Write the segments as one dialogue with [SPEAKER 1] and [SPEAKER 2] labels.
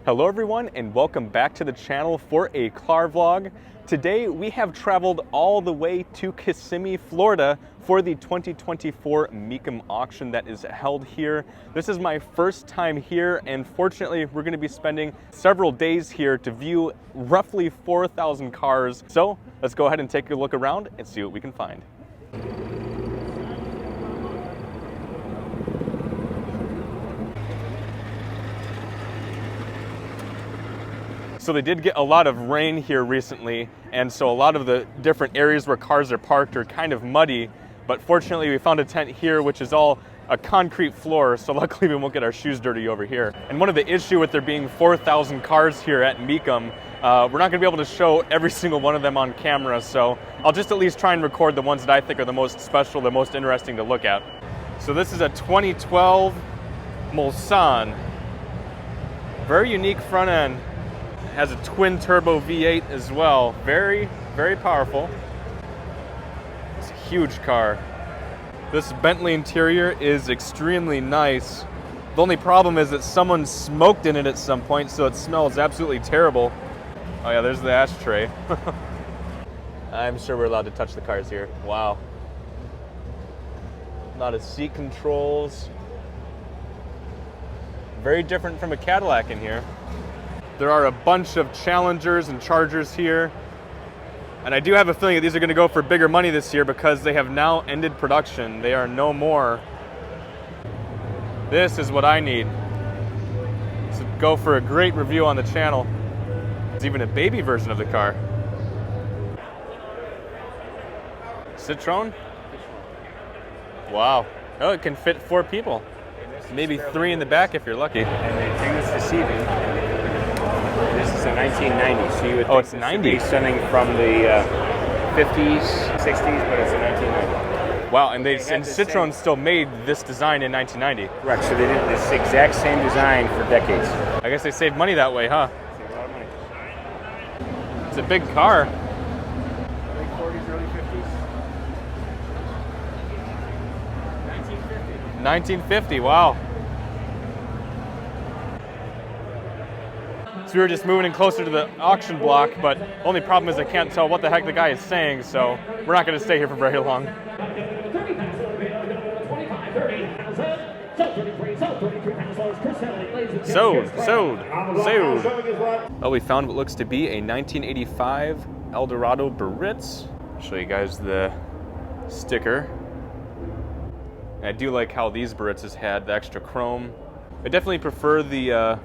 [SPEAKER 1] Hello everyone and welcome back to the channel for a car vlog. Today we have traveled all the way to Kissimmee, Florida for the 2024 Mecum Auction that is held here. This is my first time here, and fortunately we're going to be spending several days here to view roughly 4,000 cars. So let's go ahead and take a look around and see what we can find. So they did get a lot of rain here recently, and so a lot of the different areas where cars are parked are kind of muddy, but fortunately we found a tent here which is all a concrete floor, so luckily we won't get our shoes dirty over here. And one of the issue with there being 4,000 cars here at Mecum, we're not going to be able to show every single one of them on camera, so I'll just at least try and record the ones that I think are the most special, the most interesting to look at. So this is a 2012 Mulsanne. Very unique front end. Has a twin turbo V8 as well. Very, very powerful. It's a huge car. This Bentley interior is extremely nice. The only problem is that someone smoked in it at some point, so it smells absolutely terrible. Oh yeah, there's the ashtray. I'm sure we're allowed to touch the cars here. Wow. A lot of seat controls. Very different from a Cadillac in here. There are a bunch of Challengers and Chargers here. And I do have a feeling that these are going to go for bigger money this year because they have now ended production. They are no more. This is what I need to go for a great review on the channel. There's even a baby version of the car. Citroen? Wow. Oh, it can fit 4 people. Maybe 3 in the back if you're lucky.
[SPEAKER 2] And the thing that's deceiving, this is a 1990, so you would think
[SPEAKER 1] it's 90.
[SPEAKER 2] This would be something from the 50s, 60s, but it's a 1990.
[SPEAKER 1] Wow, and Citroen still made this design in 1990.
[SPEAKER 2] Correct, so they did this exact same design for decades.
[SPEAKER 1] I guess they saved money that way, huh?
[SPEAKER 2] Saved a lot of money.
[SPEAKER 1] It's a big car.
[SPEAKER 2] Late 40s, early 50s. 1950.
[SPEAKER 1] 1950, wow. So we were just moving in closer to the auction block, but only problem is I can't tell what the heck the guy is saying, so we're not going to stay here for very long. Sold. Well, we found what looks to be a 1985 Eldorado Baritz. I'll show you guys the sticker. And I do like how these Baritzes had the extra chrome. I definitely prefer the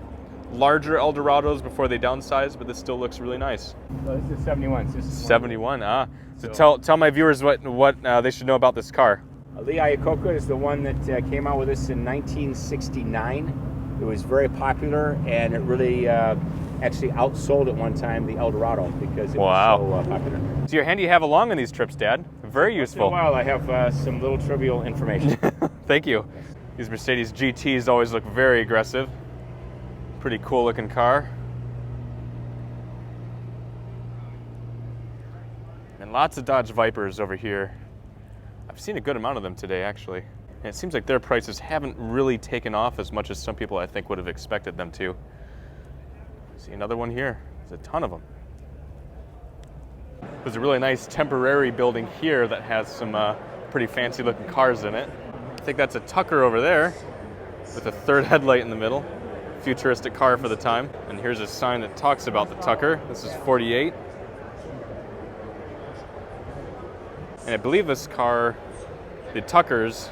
[SPEAKER 1] larger Eldorados before they downsize, but this still looks really nice.
[SPEAKER 2] So this is 71. This is
[SPEAKER 1] 71, So tell my viewers what they should know about this car.
[SPEAKER 2] Lee Iacocca is the one that came out with this in 1969. It was very popular, and it really actually outsold at one time the Eldorado because it was so popular.
[SPEAKER 1] So you're handy to have along on these trips, Dad. Very useful.
[SPEAKER 2] Once in a while, I have some little trivial information.
[SPEAKER 1] Thank you. These Mercedes GTs always look very aggressive. Pretty cool looking car. And lots of Dodge Vipers over here. I've seen a good amount of them today, actually. And it seems like their prices haven't really taken off as much as some people I think would have expected them to. See another one here. There's a ton of them. There's a really nice temporary building here that has some pretty fancy looking cars in it. I think that's a Tucker over there with a third headlight in the middle. Futuristic car for the time. And here's a sign that talks about the Tucker. This is 48. And I believe this car, the Tuckers,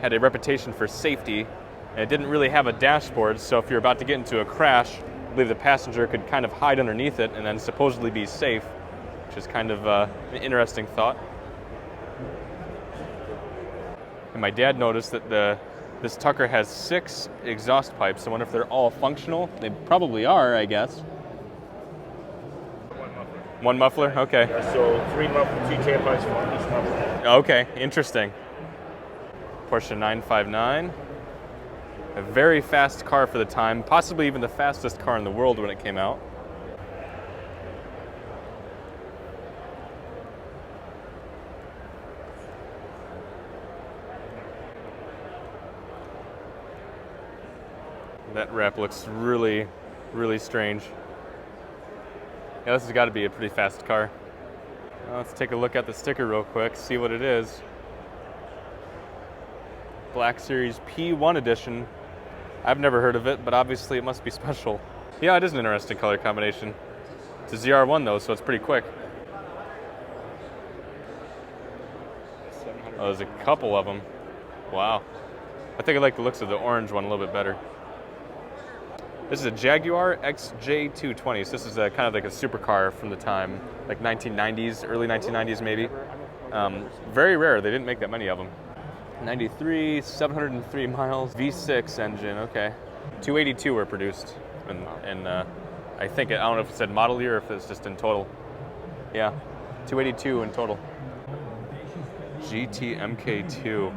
[SPEAKER 1] had a reputation for safety, and it didn't really have a dashboard, so if you're about to get into a crash, I believe the passenger could kind of hide underneath it and then supposedly be safe, which is kind of an interesting thought. And my dad noticed that this Tucker has 6 exhaust pipes. I wonder if they're all functional. They probably are, I guess. One muffler? Okay.
[SPEAKER 2] So 3 mufflers, 2 tailpipes for each muffler.
[SPEAKER 1] Okay, interesting. Porsche 959. A very fast car for the time, possibly even the fastest car in the world when it came out. That wrap looks really Really strange. Yeah, this has got to be a pretty fast car. Let's take a look at the sticker real quick, see what it is. Black Series P1 edition. I've never heard of it, but obviously it must be special. Yeah, it is an interesting color combination. It's a ZR1 though, so it's pretty quick. Oh, there's a couple of them. Wow. I think I like the looks of the orange one a little bit better. This is a Jaguar XJ220. So this is a kind of like a supercar from the time, like 1990s, early 1990s maybe. Very rare. They didn't make that many of them. 93, 703 miles, V6 engine. Okay. 282 were produced, and I think I don't know if it said model year or if it's just in total. Yeah, 282 in total. GT MK2.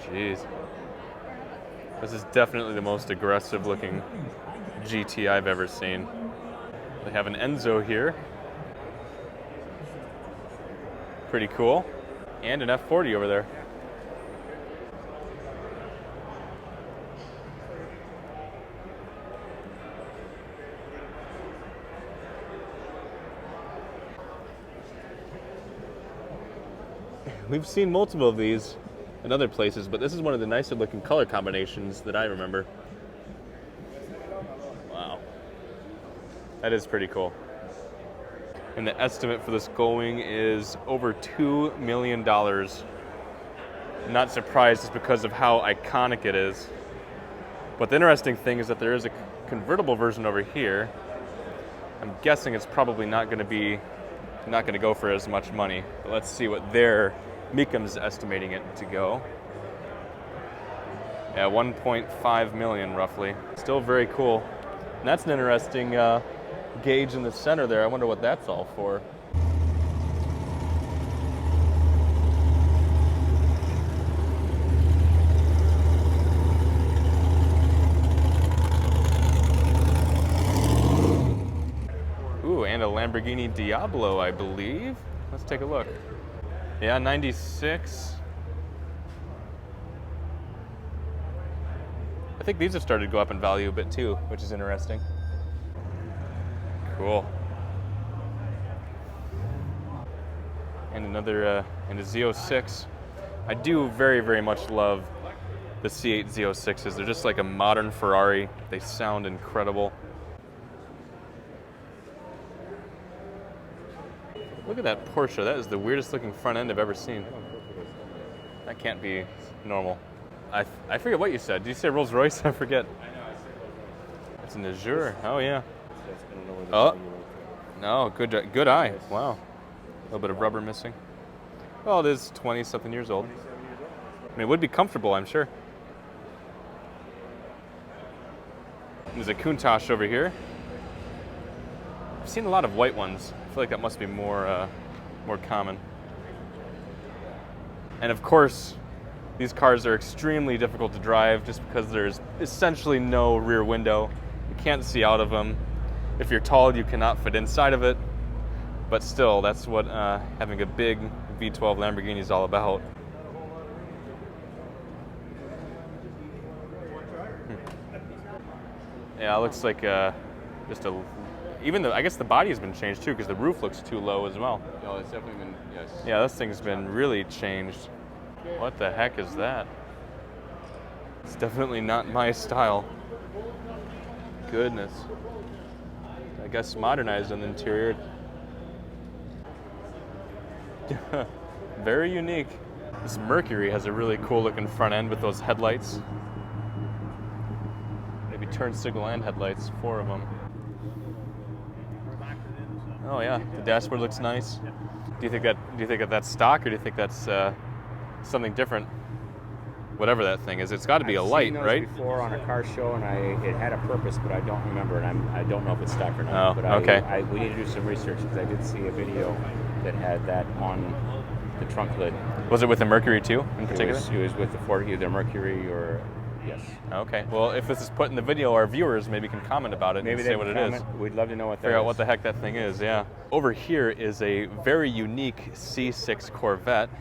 [SPEAKER 1] Jeez. This is definitely the most aggressive looking GT I've ever seen. They have an Enzo here. Pretty cool. And an F40 over there. We've seen multiple of these in other places, but this is one of the nicer looking color combinations that I remember. Wow. That is pretty cool. And the estimate for this going is over $2 million. Not surprised just because of how iconic it is. But the interesting thing is that there is a convertible version over here. I'm guessing it's probably not going to go for as much money. But let's see what Mecum's estimating it to go. Yeah, 1.5 million roughly. Still very cool. And that's an interesting gauge in the center there. I wonder what that's all for. Ooh, and a Lamborghini Diablo, I believe. Let's take a look. Yeah, 96. I think these have started to go up in value a bit too, which is interesting. Cool. And another, and a Z06. I do very, very much love the C8 Z06s. They're just like a modern Ferrari. They sound incredible. Look at that Porsche. That is the weirdest looking front end I've ever seen. That can't be normal. I forget what you said. Did you say Rolls Royce? I forget. It's an Azure. Oh, yeah. Oh. No, good eye. Wow. A little bit of rubber missing. Well, it is 20-something years old. I mean, it would be comfortable, I'm sure. There's a Countach over here. I've seen a lot of white ones. I feel like that must be more common. And of course, these cars are extremely difficult to drive just because there's essentially no rear window. You can't see out of them. If you're tall, you cannot fit inside of it. But still, that's what having a big V12 Lamborghini is all about. Yeah, it looks like just a... Even though I guess the body has been changed too, because the roof looks too low as well.
[SPEAKER 2] Oh, it's definitely been, yes.
[SPEAKER 1] Yeah, this thing's been really changed. What the heck is that? It's definitely not my style. Goodness. I guess modernized on the interior. Very unique. This Mercury has a really cool looking front end with those headlights. Maybe turn signal and headlights, 4 of them. Oh yeah, the dashboard looks nice. Do you think that that's stock, or do you think that's something different? Whatever that thing is, it's got to be a light, right?
[SPEAKER 2] I've seen those before on a car show, and it had a purpose, but I don't remember, and I don't know if it's stock or not.
[SPEAKER 1] Oh,
[SPEAKER 2] but
[SPEAKER 1] okay.
[SPEAKER 2] We need to do some research, because I did see a video that had that on the trunk lid.
[SPEAKER 1] Was it with the Mercury too, in particular?
[SPEAKER 2] It was with the Ford, either Mercury or, yes.
[SPEAKER 1] Okay, well, if this is put in the video, our viewers maybe can comment about it and say what it is.
[SPEAKER 2] We'd love to know what that is.
[SPEAKER 1] Figure out what the heck that thing is, yeah. Over here is a very unique C6 Corvette,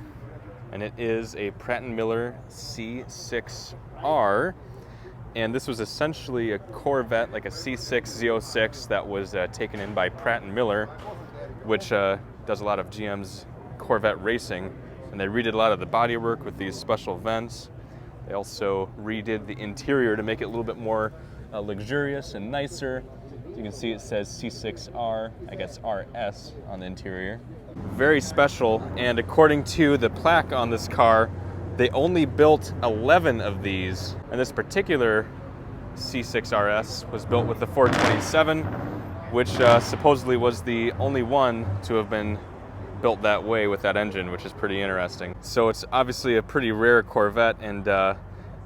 [SPEAKER 1] and it is a Pratt & Miller C6R, And this was essentially a Corvette, like a C6 Z06 that was taken in by Pratt & Miller, which does a lot of GM's Corvette racing. And they redid a lot of the bodywork with these special vents. They also redid the interior to make it a little bit more luxurious and nicer. You can see it says C6R, I guess RS on the interior. Very special, and according to the plaque on this car, they only built 11 of these, and this particular C6RS was built with the 427, which supposedly was the only one to have been built that way with that engine, which is pretty interesting. So it's obviously a pretty rare Corvette, and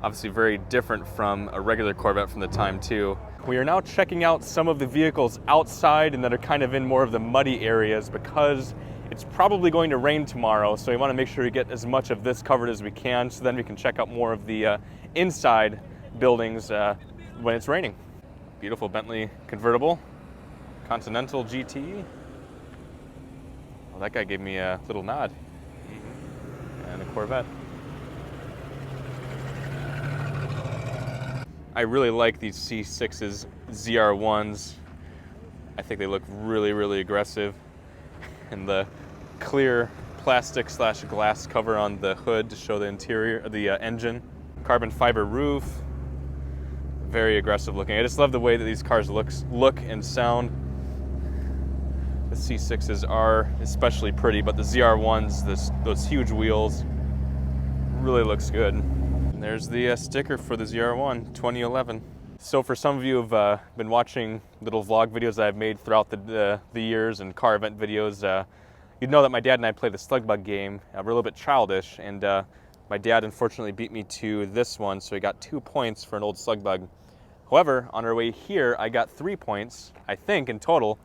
[SPEAKER 1] obviously very different from a regular Corvette from the time too. We are now checking out some of the vehicles outside and that are kind of in more of the muddy areas because it's probably going to rain tomorrow, so we want to make sure we get as much of this covered as we can, so then we can check out more of the inside buildings when it's raining. Beautiful Bentley convertible, Continental GT. Well, that guy gave me a little nod. And a Corvette. I really like these C6s, ZR1s. I think they look really, really aggressive. And the clear plastic/glass cover on the hood to show the interior, the engine. Carbon fiber roof, very aggressive looking. I just love the way that these cars look and sound. The C6s are especially pretty, but the ZR1s, those huge wheels, really looks good. And there's the sticker for the ZR1 2011. So for some of you who've been watching little vlog videos that I've made throughout the years and car event videos, you'd know that my dad and I play the slug bug game. We're a little bit childish, and my dad unfortunately beat me to this one, so he got 2 points for an old slug bug. However, on our way here, I got 3 points, I think, in total.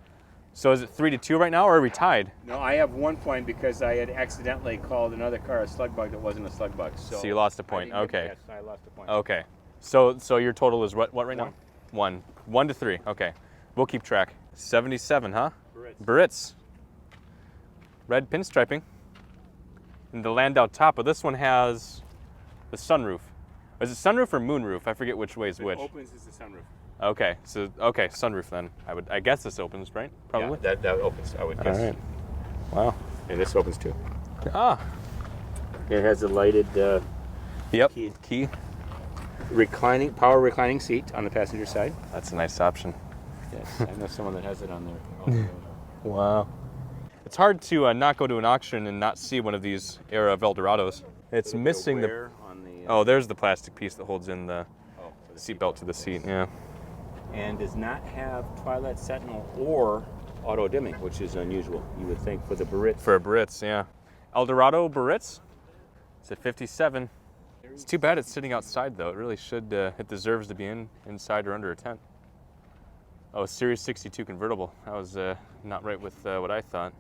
[SPEAKER 1] So is it 3-2 right now, or are we tied?
[SPEAKER 2] No, I have 1 point because I had accidentally called another car a slug bug that wasn't a slug bug.
[SPEAKER 1] So you lost a point. Okay.
[SPEAKER 2] Yes, I lost a point.
[SPEAKER 1] Okay. So your total is what right now? 1. 1 to 3. Okay. We'll keep track. 77, huh? Barrett's. Red pinstriping. And the Landau top, but this one has the sunroof. Is it sunroof or moonroof? I forget which way is which.
[SPEAKER 2] It opens is the sunroof.
[SPEAKER 1] Okay, so sunroof then. I guess this opens, right? Probably.
[SPEAKER 2] Yeah, that opens. I would guess.
[SPEAKER 1] All right. Wow.
[SPEAKER 2] And this opens too.
[SPEAKER 1] Ah.
[SPEAKER 2] It has a lighted
[SPEAKER 1] key.
[SPEAKER 2] Power reclining seat on the passenger side.
[SPEAKER 1] That's a nice option.
[SPEAKER 2] Yes, I know someone that has it on there.
[SPEAKER 1] Wow. It's hard to not go to an auction and not see one of these era of Eldorados. It's missing the. Oh, there's the plastic piece that holds in the seatbelt to the seat. Yeah.
[SPEAKER 2] And does not have Twilight Sentinel or auto dimming, which is unusual. You would think for the Barrett's.
[SPEAKER 1] For a Barrett's, yeah. Eldorado Barrett's. It's a 57. It's too bad it's sitting outside though. It really should. It deserves to be inside or under a tent. Oh, a Series 62 convertible. That was not right with what I thought.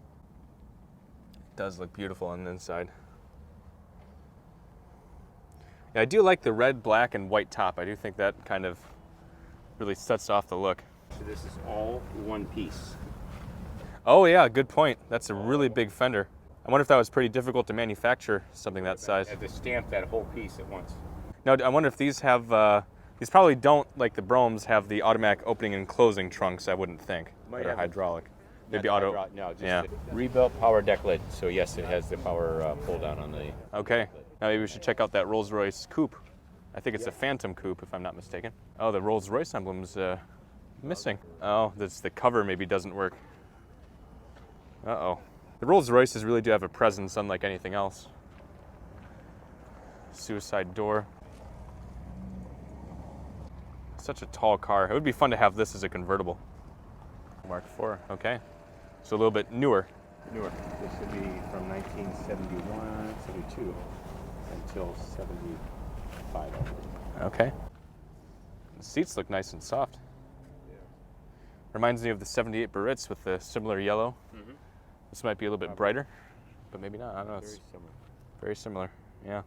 [SPEAKER 1] It does look beautiful on the inside. Yeah, I do like the red, black, and white top. I do think that kind of really sets off the look.
[SPEAKER 2] So this is all one piece.
[SPEAKER 1] Oh yeah, good point. That's a really big fender. I wonder if that was pretty difficult to manufacture something that size.
[SPEAKER 2] Had to stamp that whole piece at once.
[SPEAKER 1] Now, I wonder if these have, these probably don't, like the Bromes, have the automatic opening and closing trunks, I wouldn't think. That are hydraulic. Maybe auto.
[SPEAKER 2] No, just
[SPEAKER 1] yeah.
[SPEAKER 2] Rebuilt power deck lid. So yes, it has the power pull down on the.
[SPEAKER 1] Okay. Now maybe we should check out that Rolls-Royce coupe. I think it's a Phantom coupe, if I'm not mistaken. Oh, the Rolls-Royce emblem's missing. Oh, the cover maybe doesn't work. Uh-oh. The Rolls-Royces really do have a presence unlike anything else. Suicide door. Such a tall car. It would be fun to have this as a convertible. Mark IV, okay. So a little bit newer.
[SPEAKER 2] Newer. This should be from 1971, 72 until 75.
[SPEAKER 1] Okay. The seats look nice and soft.
[SPEAKER 2] Yeah.
[SPEAKER 1] Reminds me of the 78 Barrett's with the similar yellow. Mm-hmm. This might be a little bit brighter, but maybe not. I don't know. It's very similar, yeah.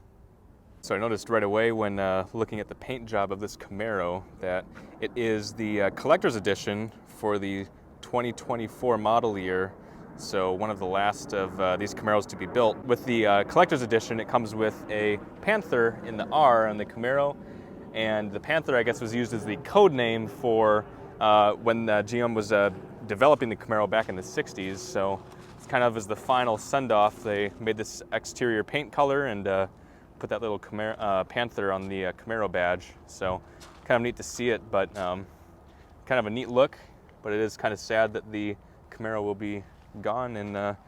[SPEAKER 1] So I noticed right away when looking at the paint job of this Camaro that it is the collector's edition for the 2024 model year. So one of the last of these Camaros to be built. With the collector's edition, it comes with a Panther in the R on the Camaro And the Panther, I guess, was used as the code name for when GM was developing the Camaro back in the 60s. So it's kind of as the final send-off, they made this exterior paint color and put that little Panther on the Camaro badge. So kind of neat to see it, but kind of a neat look. But it is kind of sad that the Camaro will be gone in a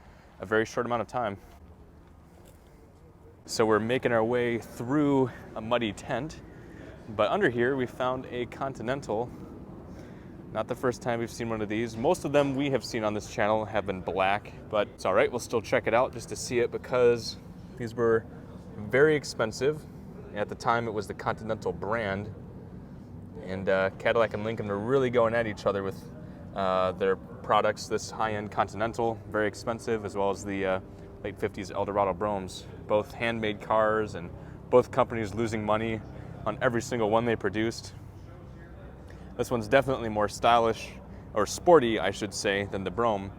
[SPEAKER 1] very short amount of time. So we're making our way through a muddy tent, but under here we found a Continental. Not the first time we've seen one of these. Most of them we have seen on this channel have been black, but it's all right. We'll still check it out just to see it because these were very expensive. At the time, it was the Continental brand, and Cadillac and Lincoln were really going at each other with their products. This high-end Continental, very expensive, as well as the late 50s Eldorado Bromes. Both handmade cars, and both companies losing money on every single one they produced. This one's definitely more stylish, or sporty, I should say, than the Brome.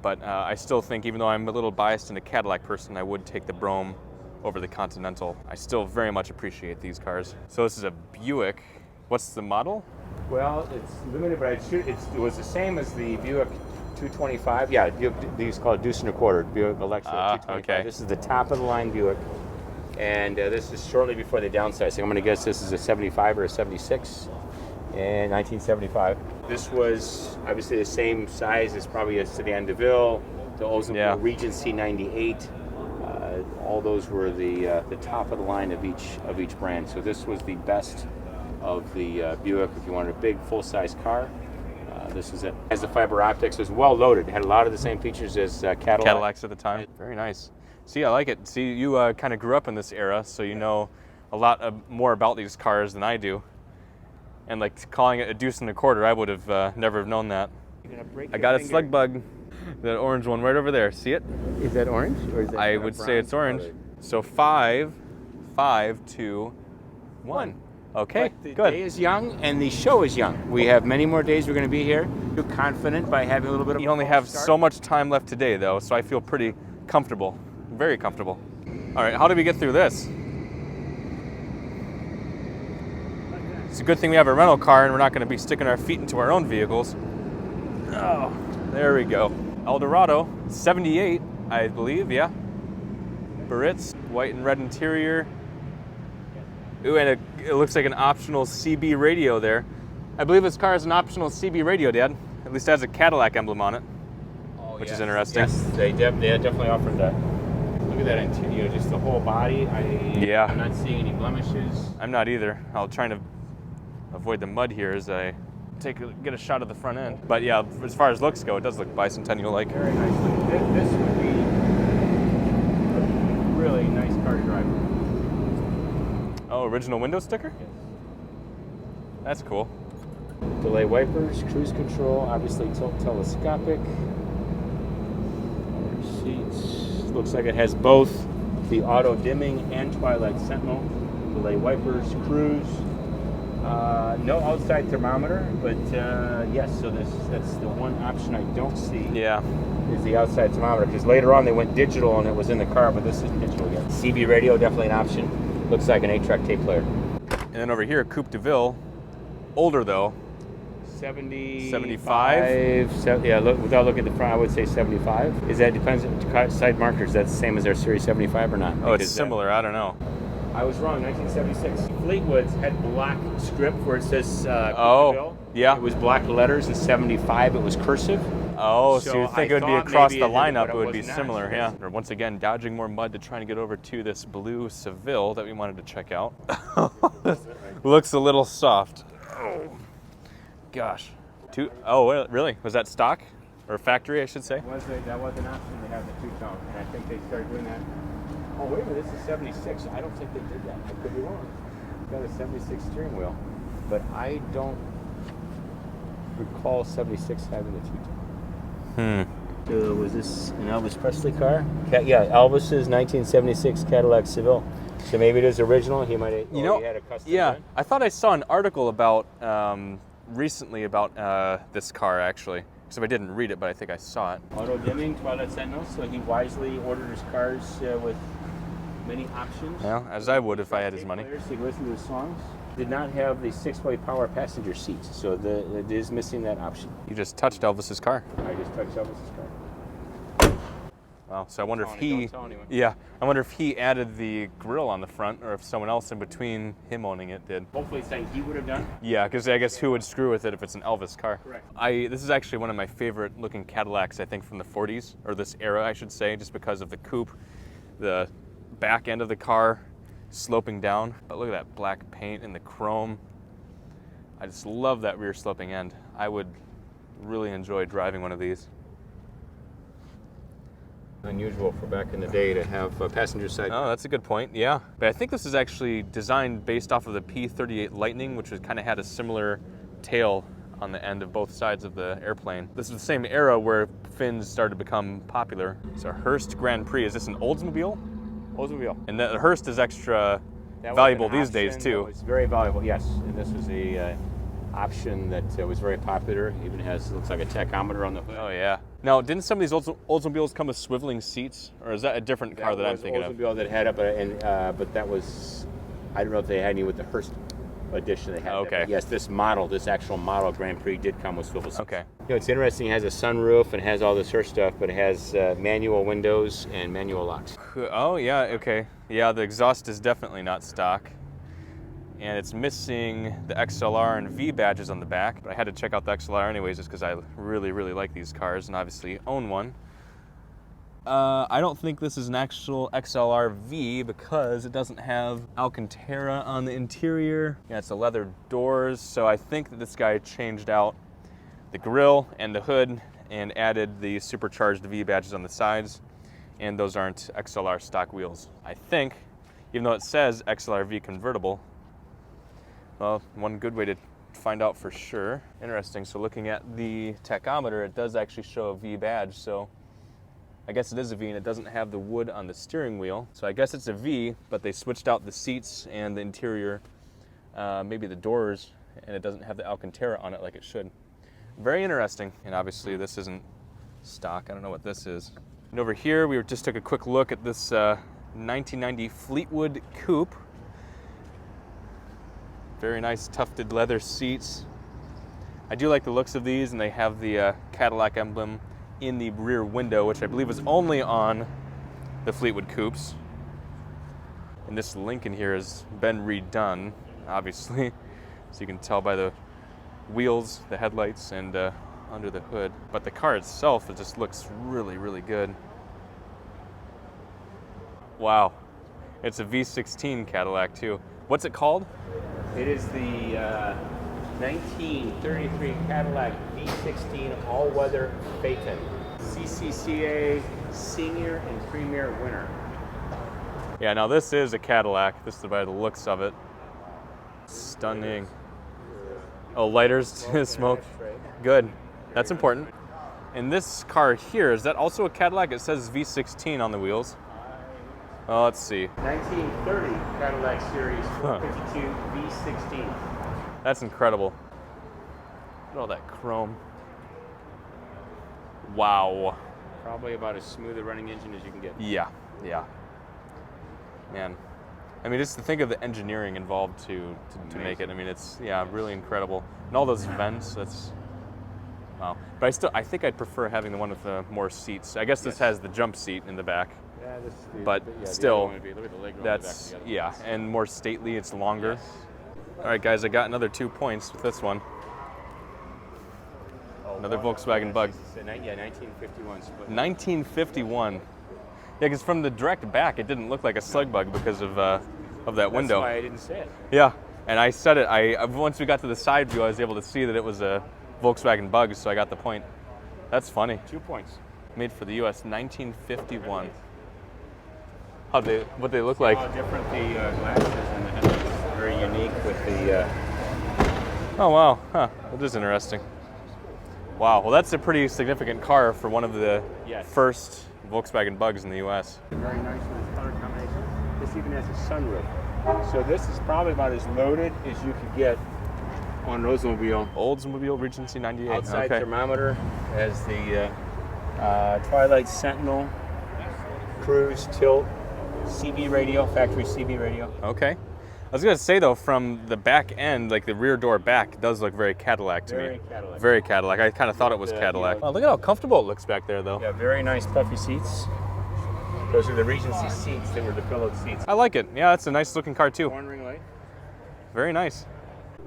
[SPEAKER 1] But I still think, even though I'm a little biased and a Cadillac person, I would take the Brome over the Continental. I still very much appreciate these cars. So this is a Buick. What's the model?
[SPEAKER 2] Well, it's limited, but it was the same as the Buick 225. Yeah, these called it deuce and a quarter, Buick Electra 225.
[SPEAKER 1] Okay.
[SPEAKER 2] This is the top of the line Buick, and this is shortly before they downsized. I'm going to guess this is a 75 or a 76 in 1975. This was obviously the same size as probably a Sedan DeVille, the Oldsmobile Regency 98. All those were the top of the line of each brand. So this was the best of the Buick. If you wanted a big full-size car, this is it. As the fiber optics, was well loaded. It had a lot of the same features as
[SPEAKER 1] Cadillacs at the time. Very nice. See, I like it. See, you kind of grew up in this era, so you know a lot more about these cars than I do. And like calling it a deuce and a quarter, I would have never have known that. I got a slug bug. That orange one right over there. See it?
[SPEAKER 2] Is that orange? Or is that
[SPEAKER 1] I would say it's orange. So 5, 5, 2, 1. Okay,
[SPEAKER 2] but the
[SPEAKER 1] good.
[SPEAKER 2] day is young and the show is young. We have many more days we're going to be here. You're confident by having a little bit of.
[SPEAKER 1] You only have so much time left today, though, so I feel pretty comfortable, very comfortable. All right, how did we get through this? It's a good thing we have a rental car and we're not going to be sticking our feet into our own vehicles. Oh, there we go. Eldorado, 78, I believe, yeah. Barrett's, white and red interior. Ooh, and it looks like an optional CB radio there. I believe this car has an optional CB radio, Dad. At least it has a Cadillac emblem on it, which is interesting.
[SPEAKER 2] Yes, they definitely offered that. Look at that interior, just the whole body. I'm not seeing any blemishes.
[SPEAKER 1] I'm not either. I'll try to avoid the mud here as I get a shot of the front end. But yeah, as far as looks go, it does look bicentennial-like.
[SPEAKER 2] Very nice. This would be a really nice car to drive.
[SPEAKER 1] Oh, original window sticker?
[SPEAKER 2] Yes.
[SPEAKER 1] That's cool.
[SPEAKER 2] Delay wipers, cruise control, obviously telescopic. Seats. Looks like it has both the auto dimming and twilight sentinel. Delay wipers, cruise. No outside thermometer, but yes, so that's the one option I don't see.
[SPEAKER 1] Yeah.
[SPEAKER 2] Is the outside thermometer, because later on they went digital and it was in the car, but this isn't digital yet. CB radio, definitely an option. Looks like an 8-track tape player.
[SPEAKER 1] And then over here, Coupe de Ville, older though. 75?
[SPEAKER 2] Yeah, without looking at the front, I would say 75. Is that depends on side markers? That's the same as our Series 75 or not?
[SPEAKER 1] Oh, it's similar. I don't know.
[SPEAKER 2] I was wrong. 1976. Fleetwood's had black script where it says Coupe de Ville.
[SPEAKER 1] Yeah.
[SPEAKER 2] It was black letters. In 75, it was cursive.
[SPEAKER 1] Oh, so you think it would be across the lineup, it would be similar, yeah. Once again, dodging more mud to try and get over to this blue Seville that we wanted to check out. Looks a little soft. Oh, gosh. Oh, really? Was that stock? Or factory, I should say?
[SPEAKER 2] That was an option to have the two-tone, and I think they started doing that. Oh, wait a minute, this is 76. I don't think they did that. I could be wrong. Got a 76 steering wheel. But I don't recall 76 having the two-tone. Was this an Elvis Presley car? Yeah, Elvis's 1976 Cadillac Seville. So maybe it is original. He might have. He had a custom.
[SPEAKER 1] Yeah, design. I thought I saw an article about recently about this car actually. So I didn't read it, but I think I saw it.
[SPEAKER 2] Auto dimming, twilight sentinel. So he wisely ordered his cars with many options.
[SPEAKER 1] Well, as I would if I had his money.
[SPEAKER 2] So you can listen to his songs. Did not have the 6-way power passenger seats, so it is missing that option.
[SPEAKER 1] You just touched Elvis's car.
[SPEAKER 2] I just touched Elvis's car.
[SPEAKER 1] Wow, so I wonder if
[SPEAKER 2] Don't tell anyone.
[SPEAKER 1] yeah, I wonder if he added the grill on the front, or if someone else in between him owning it did.
[SPEAKER 2] Hopefully, something he would have done.
[SPEAKER 1] Yeah, because I guess who would screw with it if it's an Elvis car?
[SPEAKER 2] Correct.
[SPEAKER 1] This is actually one of my favorite looking Cadillacs, I think, from the 40s, or this era, I should say, just because of the coupe, the back end of the car sloping down. But look at that black paint and the chrome. I just love that rear sloping end. I would really enjoy driving one of these.
[SPEAKER 2] Unusual for back in the day to have a passenger side.
[SPEAKER 1] Oh, that's a good point, yeah. But I think this is actually designed based off of the P-38 Lightning, which kind of had a similar tail on the end of both sides of the airplane. This is the same era where fins started to become popular. It's a Hearst Grand Prix. Is this an Oldsmobile?
[SPEAKER 2] Oldsmobile.
[SPEAKER 1] And the Hearst is extra
[SPEAKER 2] That was
[SPEAKER 1] valuable
[SPEAKER 2] an
[SPEAKER 1] these days,
[SPEAKER 2] option
[SPEAKER 1] too.
[SPEAKER 2] that was very valuable, yes. And this was a option that was very popular. Even looks like a tachometer on the hood.
[SPEAKER 1] Oh, yeah. Now, didn't some of these Oldsmobiles come with swiveling seats? Or is that a different car that I'm thinking of?
[SPEAKER 2] Oldsmobile that had it, but that was, I don't know if they had any with the Hearst edition they had.
[SPEAKER 1] Okay.
[SPEAKER 2] But yes, this actual model Grand Prix did come with swivel seats.
[SPEAKER 1] Okay.
[SPEAKER 2] You know, it's interesting. It has a sunroof and has all this Hearst stuff, but it has manual windows and manual locks.
[SPEAKER 1] Oh, yeah, okay. Yeah, the exhaust is definitely not stock. And it's missing the XLR and V badges on the back, but I had to check out the XLR anyways just because I really, really like these cars and obviously own one. I don't think this is an actual XLR V because it doesn't have Alcantara on the interior. Yeah, it's the leather doors, so I think that this guy changed out the grille and the hood and added the supercharged V badges on the sides, and those aren't XLR stock wheels. I think, even though it says XLR V convertible. Well, one good way to find out for sure. Interesting, so looking at the tachometer, it does actually show a V badge, so I guess it is a V and it doesn't have the wood on the steering wheel. So I guess it's a V, but they switched out the seats and the interior, maybe the doors, and it doesn't have the Alcantara on it like it should. Very interesting, and obviously this isn't stock. I don't know what this is. And over here, we just took a quick look at this 1990 Fleetwood Coupe. Very nice tufted leather seats. I do like the looks of these, and they have the Cadillac emblem in the rear window, which I believe is only on the Fleetwood Coupes. And this Lincoln here has been redone, obviously, so you can tell by the wheels, the headlights, and under the hood. But the car itself, it just looks really, really good. Wow, it's a V16 Cadillac too. What's it called?
[SPEAKER 2] It is the 1933 Cadillac V16 all-weather Phaeton. CCCA Senior and Premier winner.
[SPEAKER 1] Yeah, now this is a Cadillac. This is by the looks of it. Stunning. Oh, lighters to smoke. Good. That's important. And this car here, is that also a Cadillac? It says V16 on the wheels. Oh, let's see.
[SPEAKER 2] 1930 Cadillac Series 452 V16.
[SPEAKER 1] That's incredible. Look at all that chrome. Wow.
[SPEAKER 2] Probably about as smooth a running engine as you can get.
[SPEAKER 1] Yeah, yeah. Man, I mean, just to think of the engineering involved to make it. I mean, it's, yeah, really incredible. And all those vents, that's, wow. But I think I'd prefer having the one with the more seats. I guess this has the jump seat in the back.
[SPEAKER 2] Yeah,
[SPEAKER 1] But still,
[SPEAKER 2] look at the leg roll
[SPEAKER 1] that's,
[SPEAKER 2] on the back of the
[SPEAKER 1] yeah, and more stately, it's longer.
[SPEAKER 2] Yes.
[SPEAKER 1] All right, guys, I got another 2 points with this one. Another Volkswagen Bug.
[SPEAKER 2] Yeah, 1951 split.
[SPEAKER 1] 1951. Yeah, because from the direct back, it didn't look like a slug bug because of that window.
[SPEAKER 2] That's why I didn't say it.
[SPEAKER 1] Yeah, and I said it. Once we got to the side view, I was able to see that it was a Volkswagen Bug, so I got the point. That's funny.
[SPEAKER 2] 2 points.
[SPEAKER 1] Made for the U.S. 1951. What they look like?
[SPEAKER 2] How different the glasses and the headlights. Very unique with the.
[SPEAKER 1] Oh wow, huh? That is interesting. Wow, well that's a pretty significant car for one of the first Volkswagen Bugs in the U.S.
[SPEAKER 2] Very nice with its color combination. This even has a sunroof. So this is probably about as loaded as you could get on an Oldsmobile.
[SPEAKER 1] Oldsmobile Regency 98.
[SPEAKER 2] Outside
[SPEAKER 1] okay.
[SPEAKER 2] thermometer has the Twilight Sentinel, cruise, tilt, CB radio, factory CB radio.
[SPEAKER 1] Okay. I was gonna say though, from the back end, like the rear door back, it does look very Cadillac to me.
[SPEAKER 2] Very Cadillac.
[SPEAKER 1] Very Cadillac. I kind of thought it was Cadillac. Oh, look at how comfortable it looks back there, though.
[SPEAKER 2] Yeah, very nice puffy seats. Those are the Regency seats. They were the pillowed seats.
[SPEAKER 1] I like it. Yeah, it's a nice looking car too.
[SPEAKER 2] Horn ring light.
[SPEAKER 1] Very nice.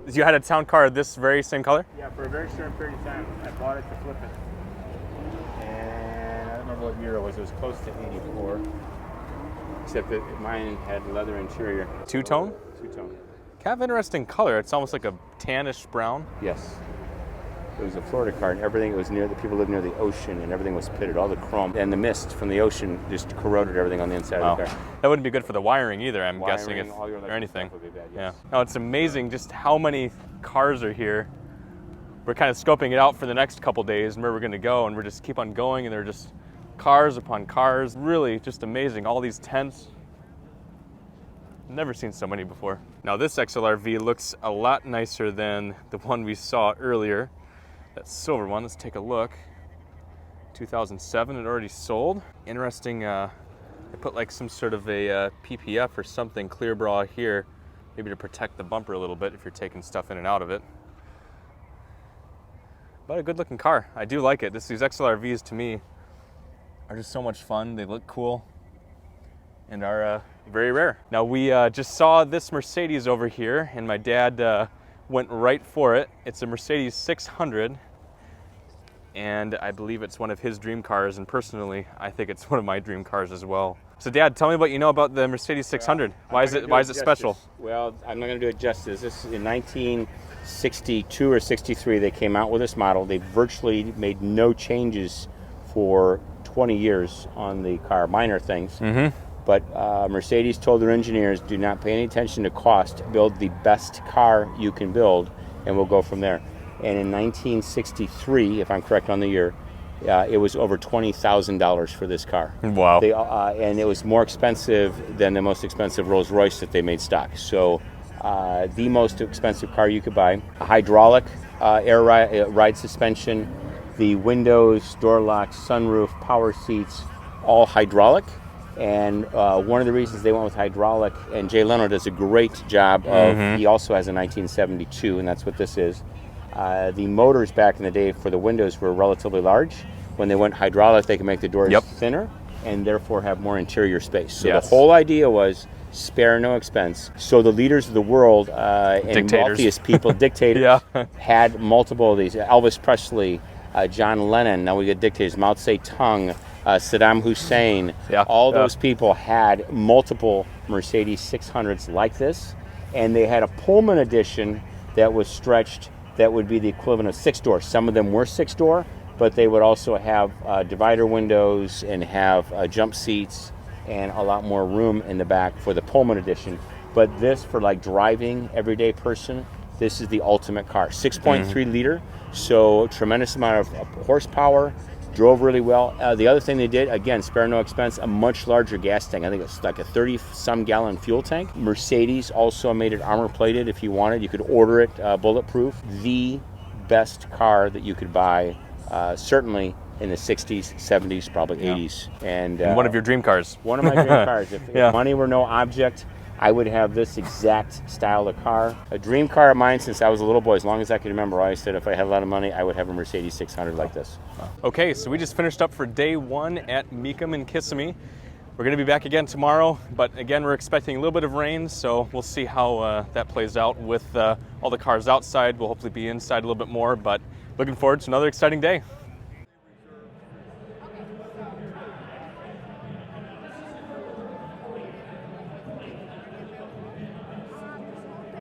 [SPEAKER 1] You had a town car this very same color?
[SPEAKER 2] Yeah, for a very short period of time. I bought it to flip it. And I don't remember what year it was. It was close to 84. Except that mine had leather interior.
[SPEAKER 1] Two-tone?
[SPEAKER 2] Two-tone.
[SPEAKER 1] Kind of interesting color. It's almost like a tannish brown.
[SPEAKER 2] Yes. It was a Florida car, and everything, it was near, the people lived near the ocean, and everything was pitted. All the chrome and the mist from the ocean just corroded everything on the inside of the car.
[SPEAKER 1] That wouldn't be good for the wiring either, I'm
[SPEAKER 2] Wiring,
[SPEAKER 1] guessing,
[SPEAKER 2] all your
[SPEAKER 1] or anything.
[SPEAKER 2] stuff would be bad,
[SPEAKER 1] Yeah.
[SPEAKER 2] yes.
[SPEAKER 1] No, it's amazing just how many cars are here. We're kind of scoping it out for the next couple days and where we're going to go, and we're just keep on going, and they're just cars upon cars. Really just amazing. All these tents. Never seen so many before. Now this XLRV looks a lot nicer than the one we saw earlier. That silver one, let's take a look. 2007, it already sold. Interesting, they put like some sort of a PPF or something, clear bra here, maybe to protect the bumper a little bit if you're taking stuff in and out of it. But a good looking car, I do like it. These XLRVs to me are just so much fun. They look cool and are very rare. Now we just saw this Mercedes over here, and my dad went right for it. It's a Mercedes 600, and I believe it's one of his dream cars, and personally I think it's one of my dream cars as well. So Dad, tell me what you know about the Mercedes 600. Why is it special?
[SPEAKER 2] Well, I'm not going to do it justice. This is in 1962 or 63 they came out with this model. They virtually made no changes for 20 years on the car, minor things. But Mercedes told their engineers, do not pay any attention to cost, build the best car you can build, and we'll go from there. And in 1963, if I'm correct on the year, it was over $20,000 for this car.
[SPEAKER 1] Wow.
[SPEAKER 2] And it was more expensive than the most expensive Rolls Royce that they made stock. So the most expensive car you could buy, a hydraulic air ride suspension, the windows, door locks, sunroof, power seats, all hydraulic. And one of the reasons they went with hydraulic, and Jay Leno does a great job of, he also has a 1972, and that's what this is. The motors back in the day for the windows were relatively large. When they went hydraulic, they could make the doors thinner and therefore have more interior space. So the whole idea was spare no expense. So the leaders of the world and wealthiest people, dictators, had multiple of these. Elvis Presley, John Lennon, now we get dictators, Mao Zedong, Saddam Hussein, all those people had multiple Mercedes 600s like this, and they had a Pullman edition that was stretched that would be the equivalent of 6-door. Some of them were 6-door, but they would also have divider windows and have jump seats and a lot more room in the back for the Pullman edition. But this, for like driving, everyday person, this is the ultimate car. 6.3 liter, so tremendous amount of horsepower. Drove really well. The other thing they did, again, spare no expense, a much larger gas tank. I think it's like a 30-some gallon fuel tank. Mercedes also made it armor plated if you wanted. You could order it bulletproof. The best car that you could buy, certainly in the 60s, 70s, probably 80s. And
[SPEAKER 1] one of your dream cars.
[SPEAKER 2] One of my dream cars. If money were no object, I would have this exact style of car. A dream car of mine since I was a little boy, as long as I can remember. I always said if I had a lot of money, I would have a Mercedes 600 like this.
[SPEAKER 1] Okay, so we just finished up for day one at Mecum in Kissimmee. We're going to be back again tomorrow, but again, we're expecting a little bit of rain, so we'll see how that plays out with all the cars outside. We'll hopefully be inside a little bit more, but looking forward to another exciting day.